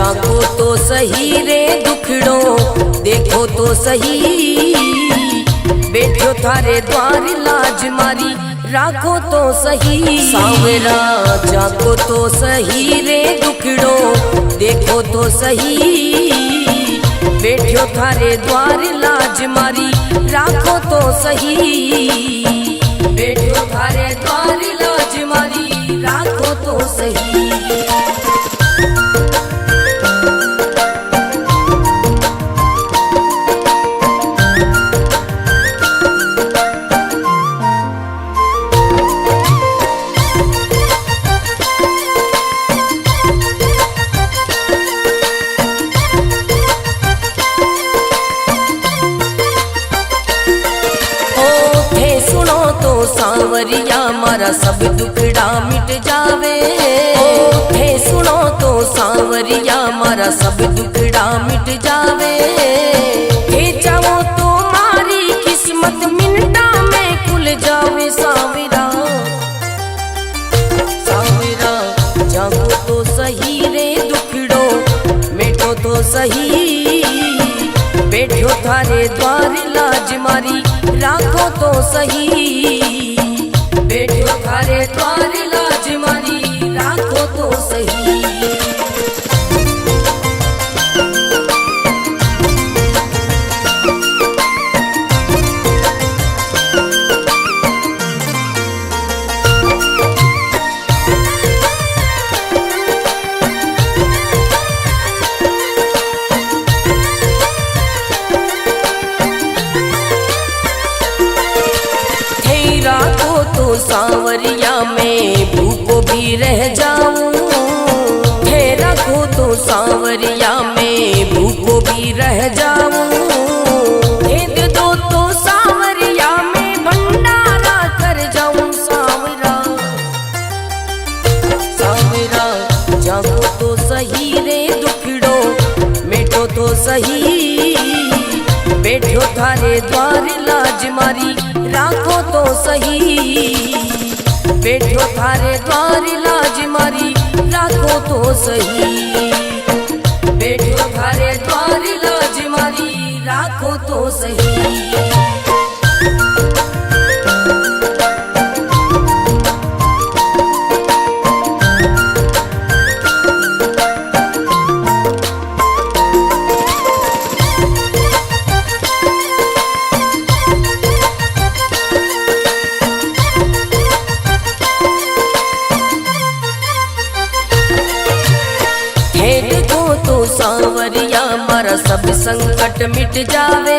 जाको तो सही रे दुखड़ो देखो तो सही, बैठो थारे द्वार लाज मारी राखो तो सही। सांवरा जाको तो सही रे दुखड़ो देखो तो सही, बैठो थारे द्वार लाज मारी राखो तो सही, बैठो थारे द्वार लाज मारी राखो तो सही। सांवरिया मारा सब दुखड़ा मिट जावे, थे सुनो तो सांवरिया मारा सब दुखड़ा मिट जावे, थे चाहो तो मारी किस्मत मिनटा में खुल जावे। सांवरा सांवरा जागो तो सही रे दुखड़ो मिटो तो सही, बैठो थारे द्वार लाज मारी राखो तो सही, बैठो थारे द्वार लाज मारी राखो तो सही। सांवरिया में भूखो भी रह जाऊं, थे रखो तो सांवरिया में भूखो भी रह जाऊं, दे दो तो सांवरिया में भंडारा कर जाऊं। सांवरा सांवरा जागो तो सही रे दुखड़ो मिटो तो सही, बैठो थारे द्वार लाज मारी राखो तो सही, बैठो थारे द्वार लाज मारी राखो तो सही, बैठो थारे द्वार लाज मारी राखो तो सही। सांवरिया मारा सब संकट मिट जावे,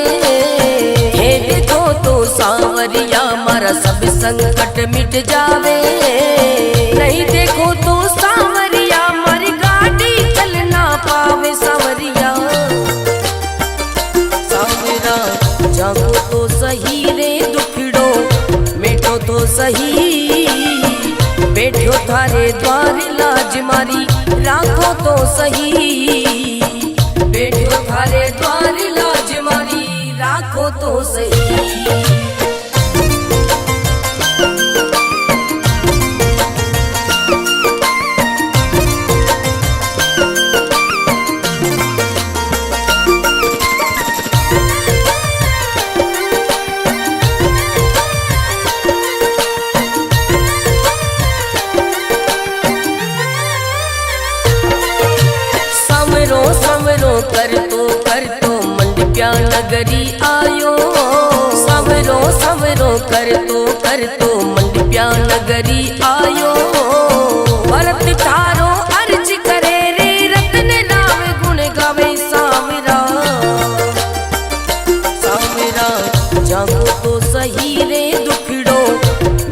हे देखो तो सांवरिया मारा सब संकट मिट जावे, नहीं देखो तो सांवरिया मारी गाड़ी चल ना पावे। सांवरिया सांवरा जागो तो सही रे दुखड़ो मिटो तो सही, बैठो थारे द्वार लाज मारी राखो तो सही, बैठो थारे द्वार लाज मारी राखो तो सही। कर तो मंडप्या नगरी आयो, सवरो सवरो कर तो मंडप्या नगरी आयो, भरत थारो अर्ज करे रे रतन राम गुण गावे। सांवरा सांवरा जागो तो सही रे दुखड़ो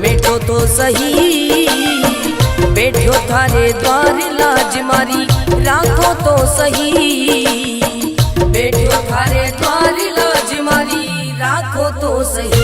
मिटो तो सही, बैठो थारे द्वार लाज मारी राखो तो सही, बैठो थारे द्वार लाज मारी राखो तो सही।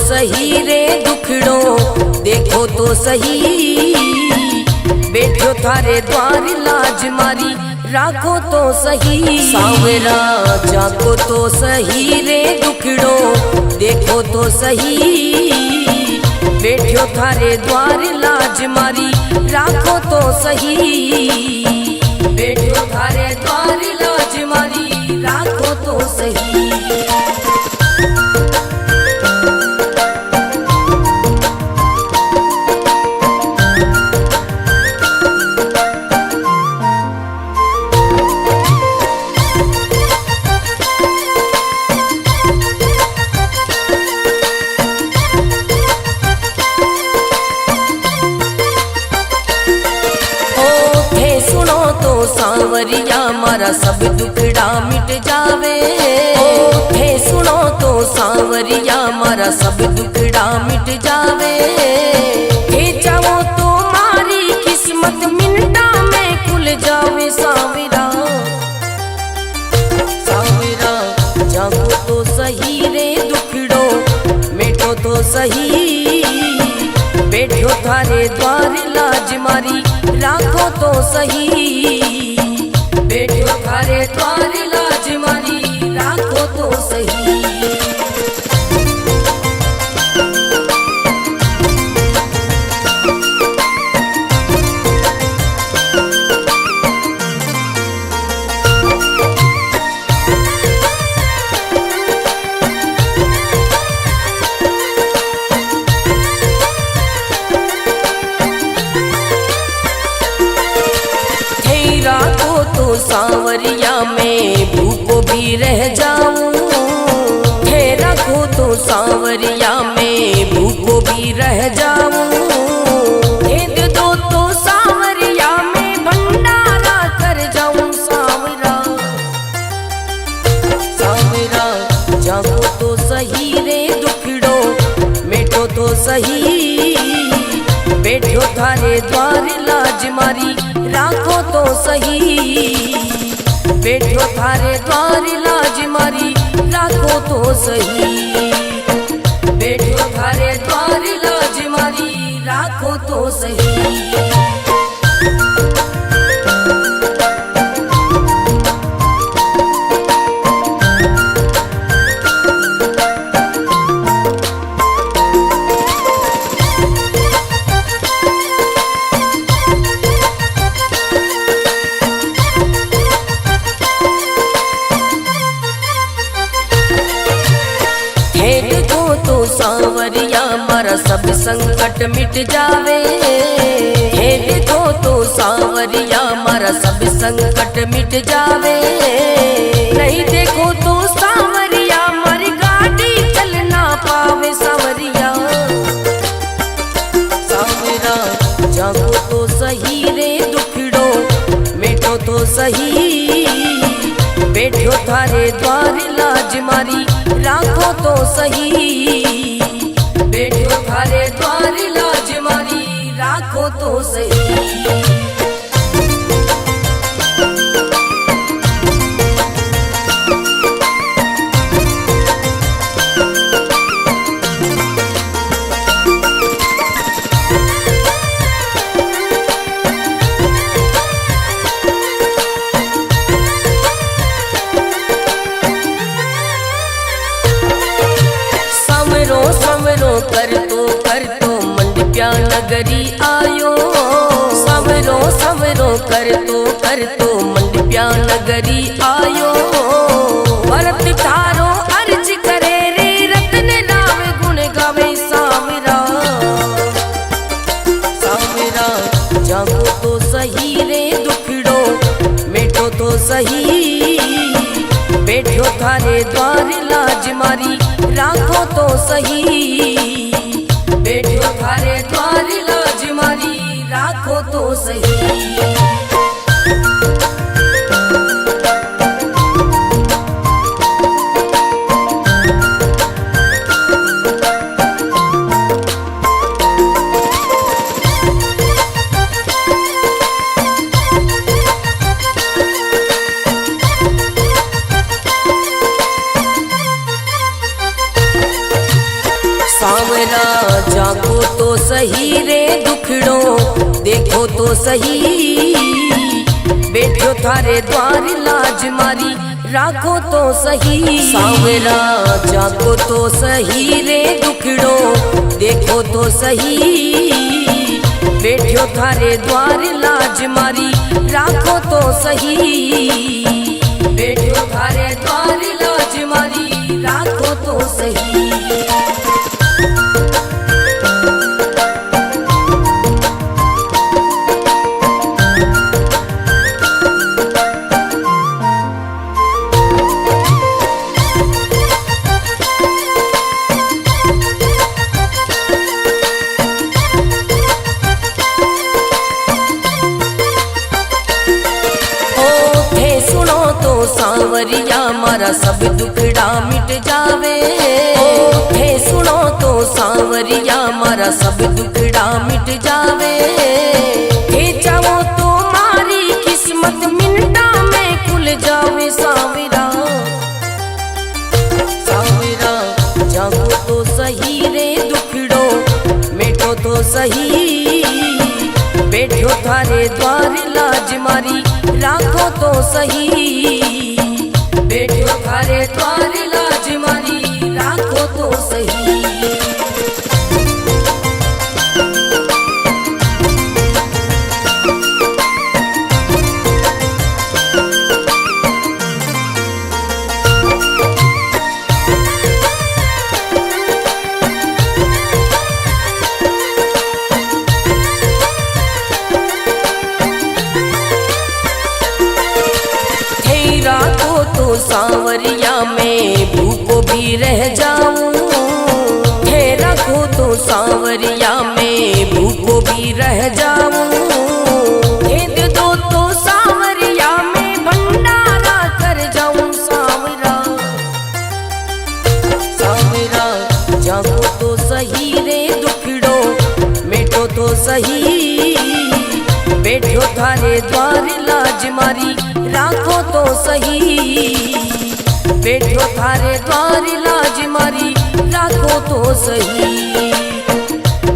सही रे दुखड़ो, देखो तो सही बैठो थारे द्वार लाज मारी, राखो तो सही सांवरा जाको तो सही रे दुखड़ो, देखो तो सही बैठो थारे द्वार लाज मारी, राखो तो सही बैठो थारे द्वार लाज मारी, राखो तो सही। सांवरिया मारा सब दुखड़ा मिट जावे, थे सुनो तो सांवरिया मारा सब दुखड़ा मिट जावे, थे चाहो तो मारी किस्मत मिनटा में खुल जावे सांवरा, सांवरा जागो तो सही रे दुखड़ो, मिटो तो सही बैठो थारे द्वार लाज मारी, राखो तो सही बैठो थारे द्वार लाज मारी, राखो तो सही। तो सांवरिया में भूखो भी रह जाऊं, थे रखो तो सांवरिया में भूखो भी रह जाऊं, भेद दो तो सांवरिया में भंडारा कर जाऊं सांवरा, सांवरा जागो तो सही रे दुखड़ो, मिटो तो सही बैठो थारे द्वार लाज मारी, राखो तो सही बैठो थारे द्वार लाज मारी, राखो तो सही बैठो थारे द्वार लाज मारी, राखो तो सही। सांवरिया मारा सब संकट मिट जावे, हे देखो तो सांवरिया मारा सब संकट मिट जावे, नहीं देखो तो सांवरिया मारी गाड़ी चल ना पावे सांवरिया, सांवरा जागो तो सही रे दुखड़ो, मिटो तो सही बैठो थारे द्वार लाज मारी, राखो तो सही बैठो थारे द्वार लाज मारी, राखो तो सही। कर तो मंडप्या नगरी आयो, सवरो सवरो कर तो मंडप्या नगरी आयो, भरत थारो अर्ज करे रे रतन नाम गुण गावे सांवरा, सांवरा जागो तो सही रे दुखड़ो, मिटो तो सही बैठो थारे द्वार लाज मारी, राखो तो सही बैठो थारे द्वार लाज मारी, राखो तो सही। दुखड़ो देखो तो सही, बैठो थारे द्वार लाज मारी राखो तो सही। सांवरा जागो तो सही रे दुखड़ो देखो तो सही, बैठो थारे द्वार लाज मारी राखो तो सही, बैठो थारे द्वार लाज मारी राखो तो सही। सांवरिया मारा सब दुखड़ा मिट जावे, थे सुनो तो सांवरिया मारा सब दुखड़ा मिट जावे, थे चाहो तो मारी किस्मत मिनटा में खुल जावे। सांवरा सांवरा जागो तो सही रे दुखड़ो मिटो तो सही, बैठो थारे द्वार लाज मारी राखो तो सही, बैठो थारे द्वार लाज मारी राखो तो सही। सांवरिया में भूखो भी रह जाऊं, थे रखो तो सांवरिया में भूखो भी रह जाऊं, भेद दो तो सांवरिया में भंडारा कर जाऊं। सांवरा सांवरा जागो तो सही रे दुखड़ो मिटो तो सही, बैठो थारे द्वार लाज मारी राखो तो सही, बैठो थारे द्वार लाज मारी राखो तो सही,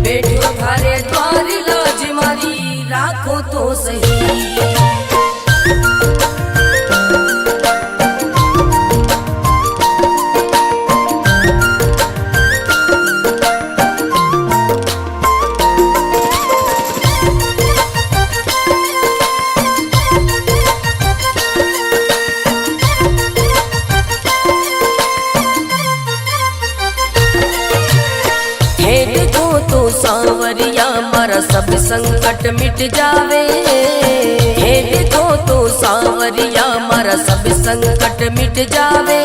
बैठो थारे द्वार लाज मारी राखो तो सही। सांवरिया मारा सब संकट मिट जावे, हे देखो तो सांवरिया मारा सब संकट मिट जावे,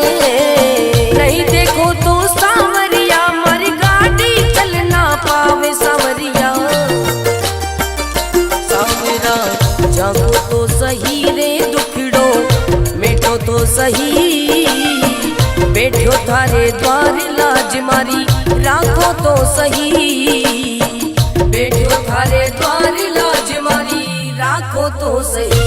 नहीं देखो तो सांवरिया मारी गाड़ी चल ना पावे। सांवरिया सांवरा जागो तो सही रे दुखड़ो मिटो तो सही, बैठो थारे द्वार लाज मारी राखो तो सही, बैठो थारे द्वार लाज मारी राखो तो सही।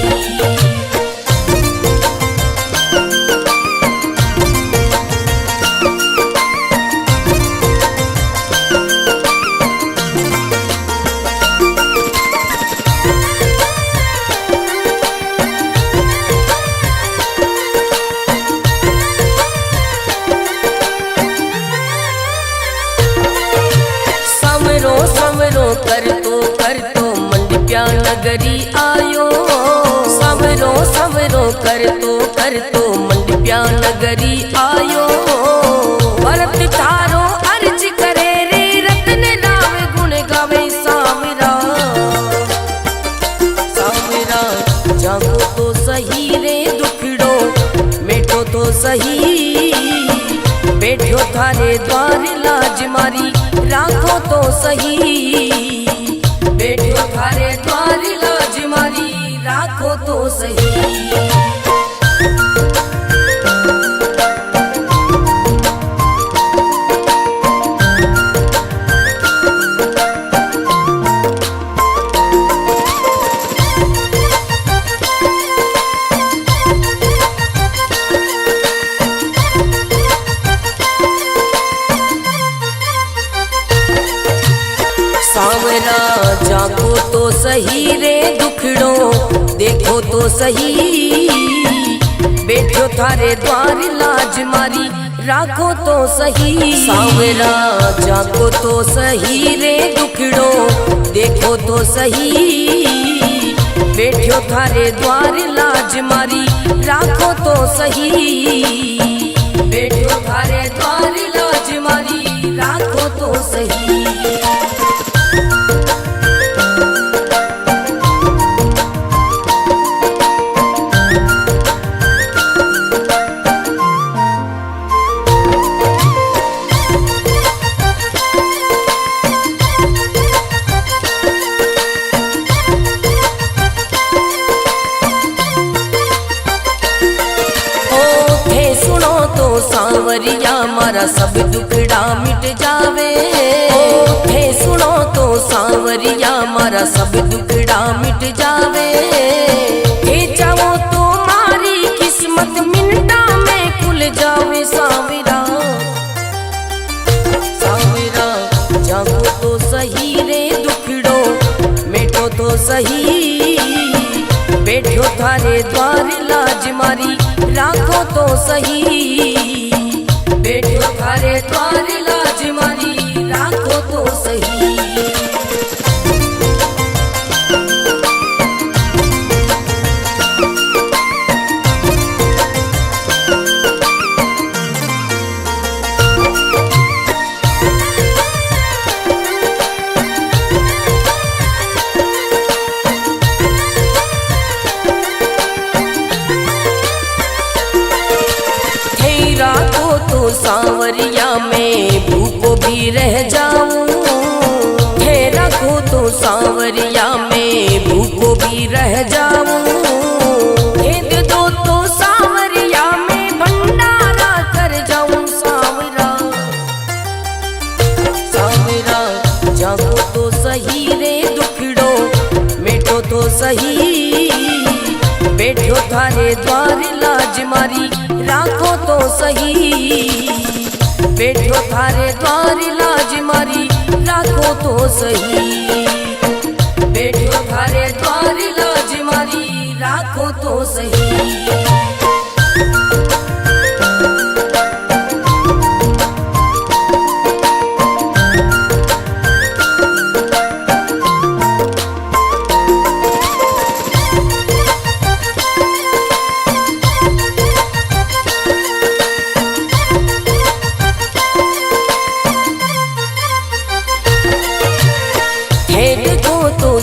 कर तो मंडप्या नगरी आयो, समरो समरो कर तो मंडप्या नगरी आयो, भरत थारो अर्ज करे रे रतन राव गुण गावे। सांवरा सांवरा जागो तो सही रे दुखड़ो मिटो तो सही, बैठो थारे द्वार लाज मारी राखो तो सही, बैठो थारे द्वार लाज मारी राखो तो सही। सांवरा जागो सही रे दुखड़ो देखो तो सही, बैठो थारे द्वार लाज मारी राखो तो सही। सांवरा जाको तो सही रे दुखड़ो देखो तो सही, बैठो थारे द्वार लाज मारी राखो तो सही, बैठो थारे द्वार लाज मारी राखो तो सही। सांवरिया मारा सब दुखड़ा मिट जावे, थे सुनो तो सांवरिया मारा सब दुखड़ा मिट जावे, थे चाहो तो मारी किस्मत मिनटा में खुल जावे। सांवरा सांवरा जागो तो सही रे दुखड़ो मिटो तो सही, बैठो थारे द्वार लाज मारी राखो तो सही, बैठो थारे द्वार लाज मारी राखो तो सही। सांवरिया में भूखो भी रह जाऊं, थे रखो तो सांवरिया में भूखो भी रह जाऊं, भेद दो तो सांवरिया में भंडारा कर जाऊं। सांवरा सांवरा जागो तो सही रे दुखड़ो मिटो तो सही, बैठो थारे द्वार लाज मारी राखो तो सही, बैठो थारे द्वार लाज मारी राखो तो सही, बैठो थारे द्वार लाज मारी राखो तो सही।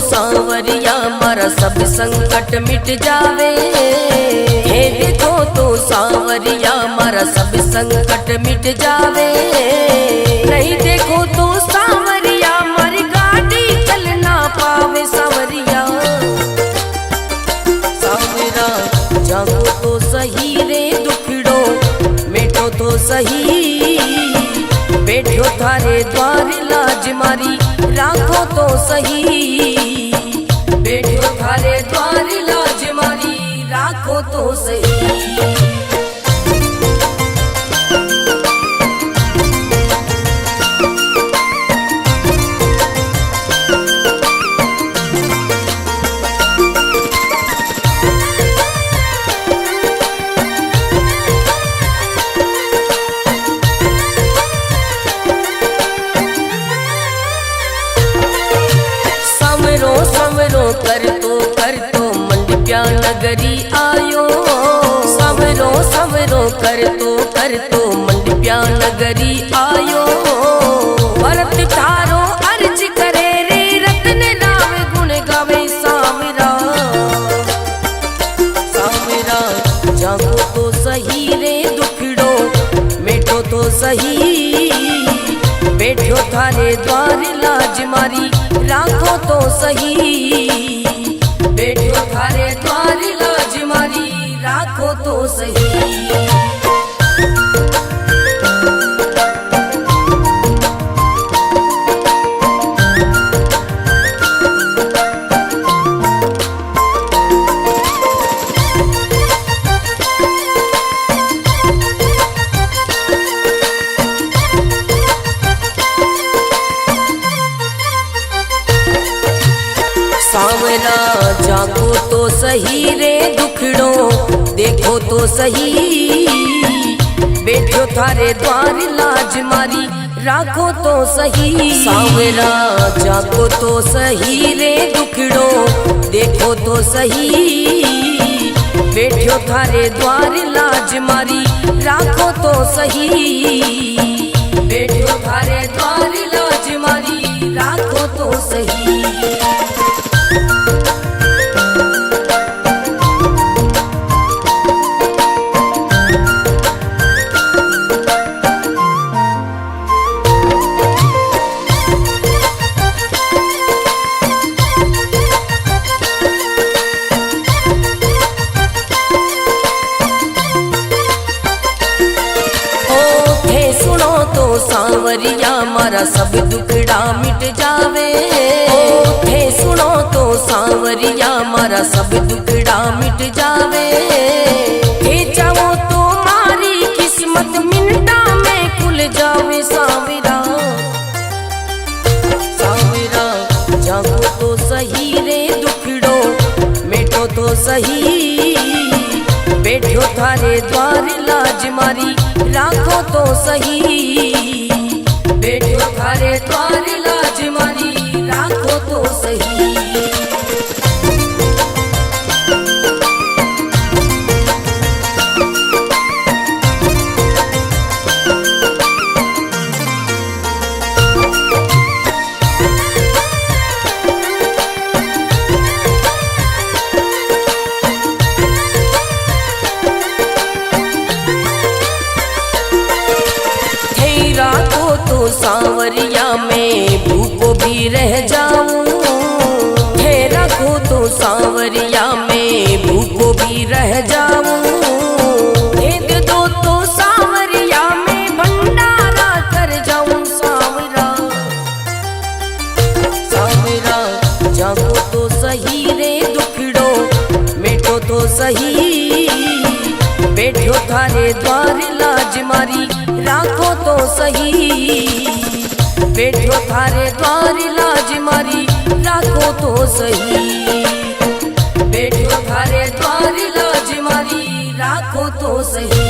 सांवरिया मारा सब संकट मिट जावे, हे देखो तो सांवरिया मारा सब संकट मिट जावे, नहीं देखो तो सांवरिया मारी गाड़ी चल ना पावे। सांवरिया सांवरा जागो तो सही रे दुखड़ो मिटो तो सही, बैठो थारे द्वार लाज मारी राखो तो सही, बैठो थारे द्वार लाज मारी राखो तो सही। कर तो मंडप्या नगरी आयो, सवरो सवरो कर तो मंडप्या नगरी आयो, भरत थारो अर्ज करे रे रतन राम गुण गावे। सांवरा सांवरा जागो तो सही रे दुखड़ो मिटो तो सही, बैठो थारे द्वार लाज मारी राखो तो सही, बैठो थारे द्वार लाज मारी राखो तो सही। सांवरा जागो तो सही रे दुखड़ो देखो तो सही, बैठो थारे द्वार लाज मारी राखो तो सही। सांवरा जागो तो सही रे दुखड़ो देखो तो सही, बैठो थारे द्वार लाज मारी राखो तो सही, बैठो थारे द्वार लाज मारी राखो तो सही। सांवरिया मारा सब दुखड़ा मिट जावे, थे सुनो तो सांवरिया मारा सब दुखड़ा मिट जावे, थे चाहो तो मारी किस्मत मिनटा में खुल जावे। सांवरा सांवरा जागो तो सही रे दुखड़ो मिटो तो सही, बैठो थारे द्वार लाज मारी राखो तो सही, बैठो थारे द्वार लाज मारी राखो तो सही। सांवरिया में भूखो भी रह जाऊं, थे रखो तो सांवरिया में भूखो भी रह जाऊं, भेद दो तो सांवरिया में भंडारा कर जाऊं। सांवरा सांवरा जागो तो सही रे दुखड़ो मिटो तो सही, बैठो थारे द्वार लाज मारी राखो तो सही, बैठो थारे द्वार लाज मारी राखो तो सही, बैठो थारे द्वार लाज मारी राखो तो सही।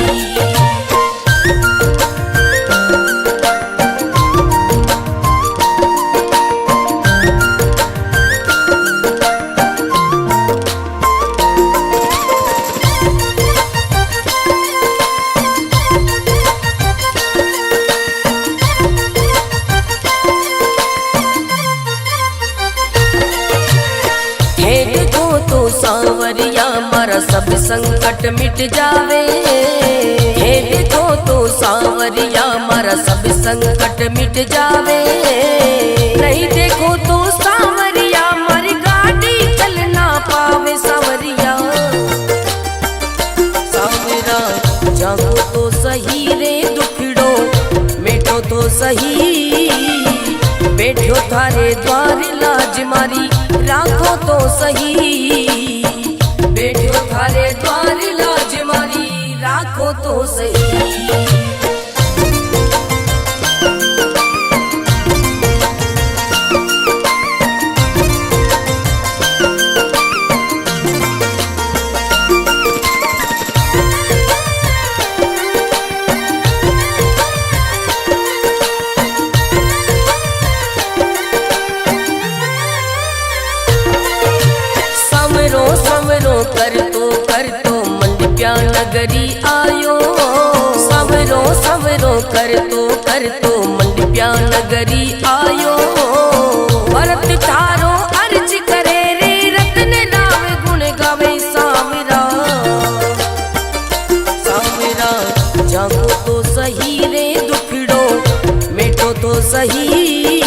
सांवरिया मारा सब संकट मिट जावे, हे देखो तो सांवरिया मारा सब संकट मिट जावे, नहीं देखो तो सांवरिया मारी गाड़ी चल ना पावे। सांवरिया सांवरा जागो तो सही रे दुखड़ो मिटो तो सही, बैठो थारे द्वार लाज मारी राखो तो सही, बैठो थारे द्वार लाज मारी राखो तो सही। कर तो मंडप्या नगरी आयो, सवरो सवरो कर तो मंडप्या नगरी आयो, भरत थारो अर्ज करे रे रतन नाम गुण गावे। सांवरा सांवरा जागो तो सही रे दुखड़ो मिटो तो सही,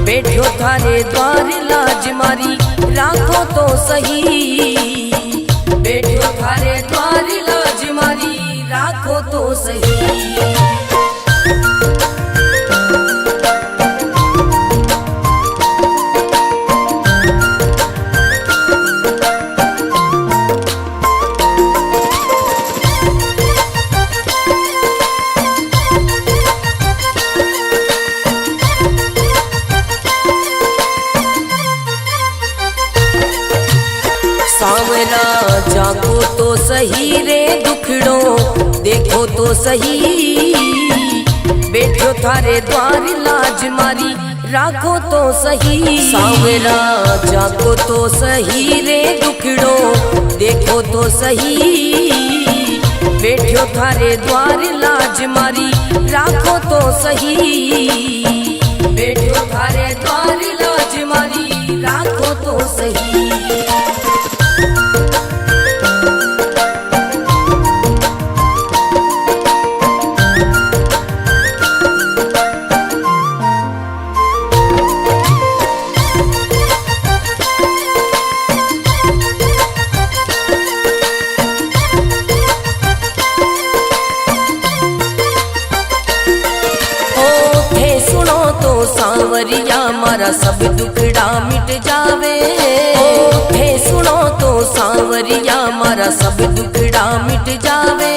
बैठो थारे द्वार लाज मारी राखो तो सही, बैठो थारे द्वार लाज मारी राखो तो सही। जाको तो सही रे दुखड़ो देखो तो सही, बैठो थारे द्वार लाज मारी राखो तो सही। सांवरा जाको तो सही रे दुखड़ो देखो तो सही, बैठो थारे द्वार लाज मारी राखो तो सही, बैठो थारे द्वार लाज मारी राखो तो सही। सांवरिया मारा सब दुखड़ा मिट जावे, थे सुनो तो सांवरिया मारा सब दुखड़ा मिट जावे।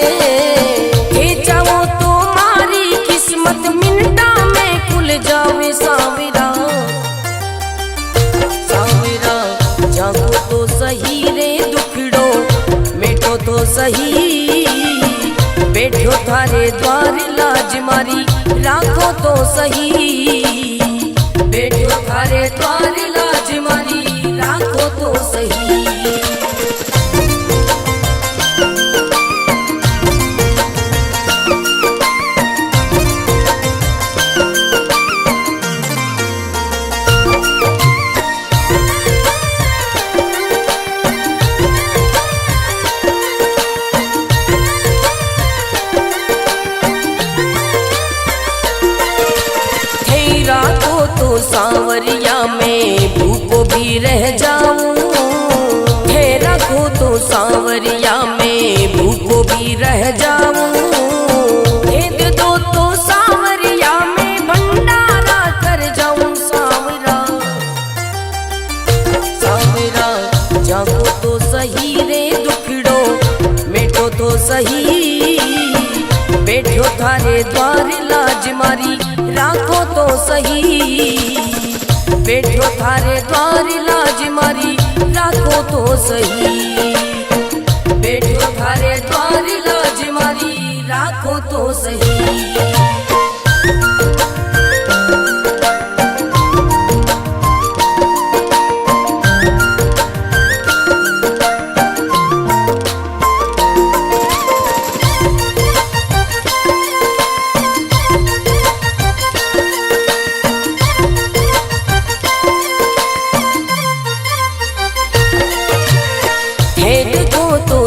थे चाहो तो मारी किस्मत मिनटा में खुल जावे। सांवरा सांवरा जागो तो सही रे दुखड़ो मिटो तो सही, बैठो थारे द्वार लाज मारी राखो तो सही, बैठो थारे द्वार लाज मारी राखो तो सही। सांवरिया में भूखो भी रह जाऊं, थे रखो तो सांवरिया में भूखो भी रह जाऊं। भेद दो तो सांवरिया में भंडारा कर जाऊं। सांवरा सांवरा जागो तो सही रे दुखड़ो मिटो तो सही, बैठो थारे द्वार लाज मारी राखो तो सही, बैठो थारे द्वार लाज मारी राखो तो सही, बैठो थारे द्वार लाज मारी राखो तो सही।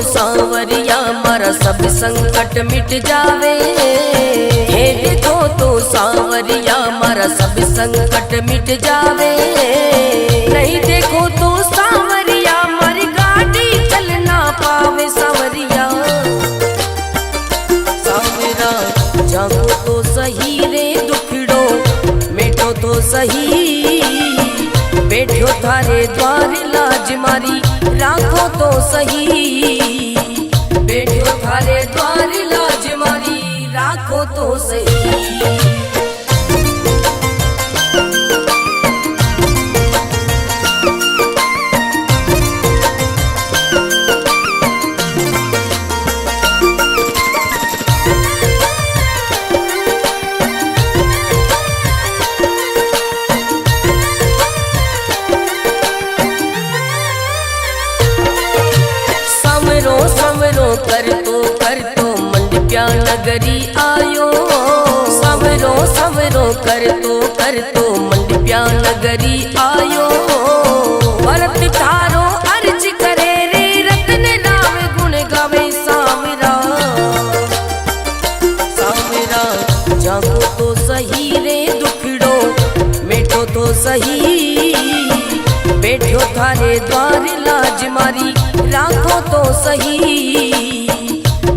सांवरिया मारा सब संकट मिट जावे, हे देखो तो सांवरिया मारा सब संकट मिट जावे। नहीं देखो तो सांवरिया मारी गाड़ी चल ना पावे। सांवरिया सांवरा जागो तो सही रे दुखड़ो मिटो तो सही, बैठो थारे द्वार लाज मारी राखो तो सही, बैठो थारे द्वार लाज मारी राखो तो सही। कर तो मंडप्या नगरी आयो, सवरो सवरो कर तो मंडप्या नगरी आयो। भरत थारो अर्ज करे रे रतन नाम गुण गावे। सांवरा सांवरा जागो तो सही रे दुखड़ो मिटो तो सही, बैठो थारे द्वार लाज मारी राखो तो सही,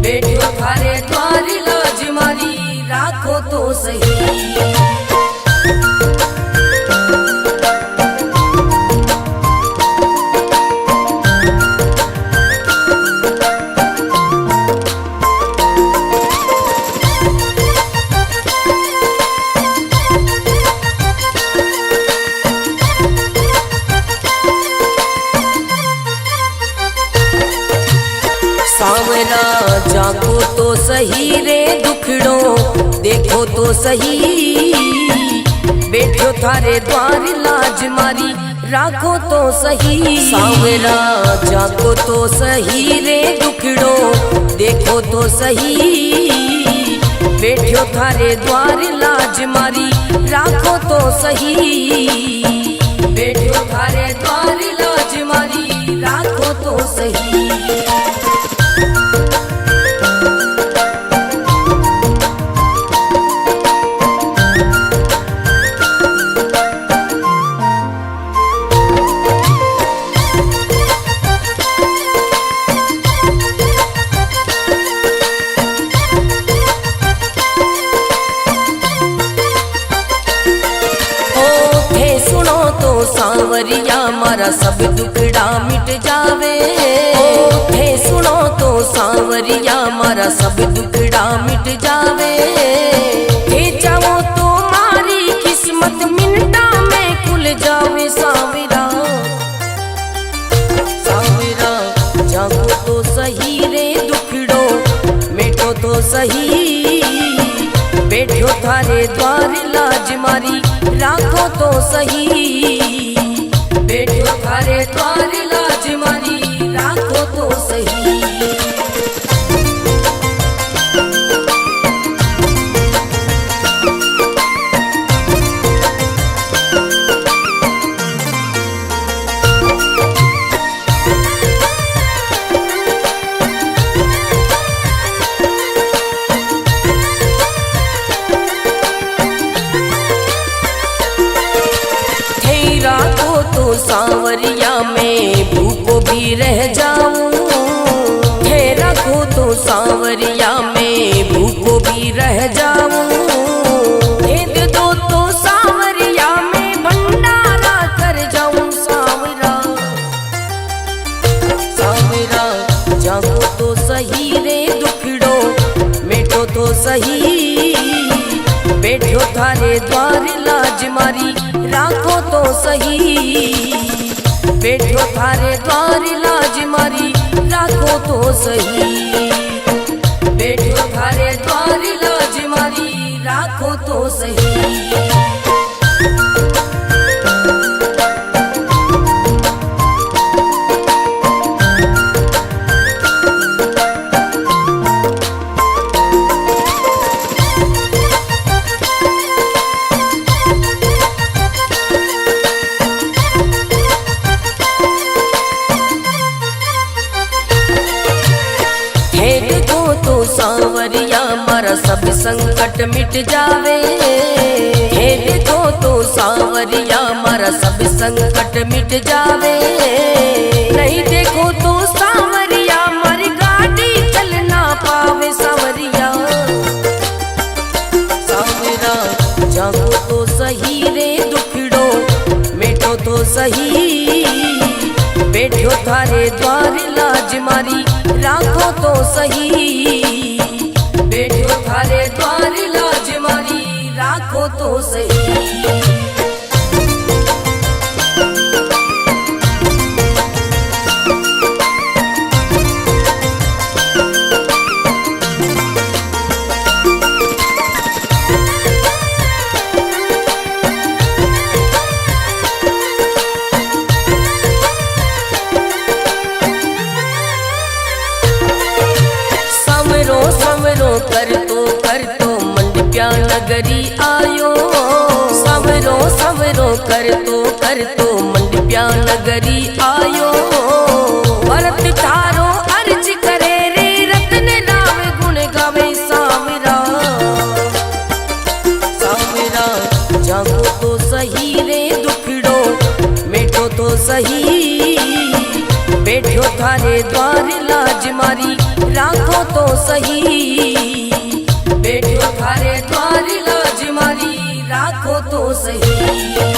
बैठो थारे द्वार लाज मारी राखो तो सही। सावरा जाको तो सही रे दुखड़ो देखो तो सही, बैठो थारे द्वार लाज मारी राखो तो सही। सावरा जाको तो सही रे दुखड़ो देखो तो सही, बैठो थारे द्वार लाज मारी राखो तो सही, बैठो थारे द्वार लाज मारी राखो तो सही। सावरिया मारा सब दुखड़ा मिट जावे, थे सुनो तो सावरिया मारा सब दुखड़ा मिट जावे, थे चाहो तो मारी किस्मत मिनटा में खुल जावे। सावरा सावरा जागो तो सही रे दुखड़ो मिटो तो सही, बैठो थारे द्वार लाज मारी राखो तो सही, बैठो थारे द्वार लाज मारी राखो तो सही। सावरिया में भूखो भी रह जाऊं, थे रखो तो सावरिया में भूखो भी रह जाऊं, भेद दो तो सावरिया में भंडारा कर जाऊं। सावरा सावरा जागो तो सही रे दुखड़ो मिटो तो सही, बैठो थारे द्वार लाज मारी राखो तो सही, बैठो थारे द्वार लाज मारी राखो तो सही, बैठो थारे द्वार लाज मारी राखो तो सही। सावरिया मारा सब संकट मिट जावे, हे देखो तो सावरिया मारा सब संकट मिट जावे, नहीं देखो तो सावरिया मारी गाड़ी चल ना पावे। सावरिया सावरा जागो तो सही रे दुखड़ो मिटो तो सही, बैठो थारे द्वार लाज मारी राखो तो सही, बैठो थारे द्वार लाज मारी राखो तो सही। कर तो मंडप्या नगरी आयो, सवरो सवरो कर तो मंडप्या नगरी आयो, भरत थारो अर्ज करे रे रतन नाम गुण गावे। सावरा सावरा जागो तो सही रे दुखड़ो मिटो तो सही, बैठो थारे द्वार लाज मारी राखो तो सही, बैठो थारे द्वार लाज मारी राखो तो सही।